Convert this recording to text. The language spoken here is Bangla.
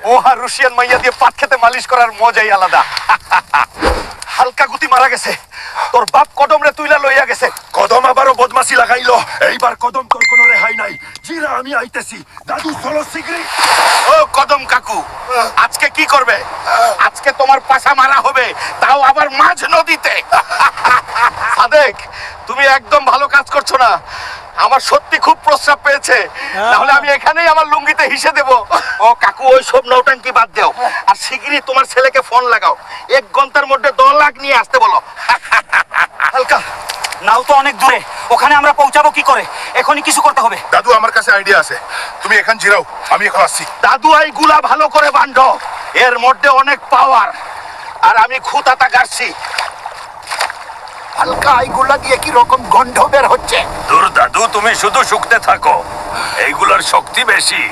ওহা রুশিয়ান মাইয়া দিয়ে পাট খেতে মালিশ করার মজাই আলাদা। হালকা গুতি মারা গেছে, তোর বাপ কদম রে তুইলা লইয়া গেছে। কদম আবারও বদমাসি লাগাইলো, এইবার কদম তোর কোনো রেহাই নাই। জিরা আমি আইতেছি, দাদু চলো শীঘ্রই। ও কদম কাকু, আজকে কি করবে? আজকে তোমার পাশা মারা হবে, তাও আবার মাঝ নদীতে। সাদেক, তুমি একদম ভালো কাজ করছো না। আমার সত্যি খুব প্রস্রাব পেয়েছে, তাহলে আমি এখানেই আমার লুঙ্গিতে হিসে দেব। ও কাকু, ওই সব নৌটাঙ্কি বাদ দাও, আর শিগগিরই তোমার ছেলেকে ফোন লাগাও, 1 ঘন্টার মধ্যে 10 লাখ নিয়ে আসতে বলো। হালকা, নাও তো অনেক দূরে, ওখানে আমরা পৌঁছাবো কি করে? এখনই কিছু করতে হবে। দাদু আমার কাছে আইডিয়া আছে, তুমি এখান জিরাও, আমি এখন আসছি। দাদু এই গুলা ভালো করে বান্ধ, এর মধ্যে অনেক পাওয়ার, আর আমি খুঁতাটা গাড়ছি। হালকা এইগুলা দিয়ে কি রকম গন্ধ বের হচ্ছে। দূর দাদু, তুমি শুধু শুকতে থাকো, এইগুলোর শক্তি বেশি।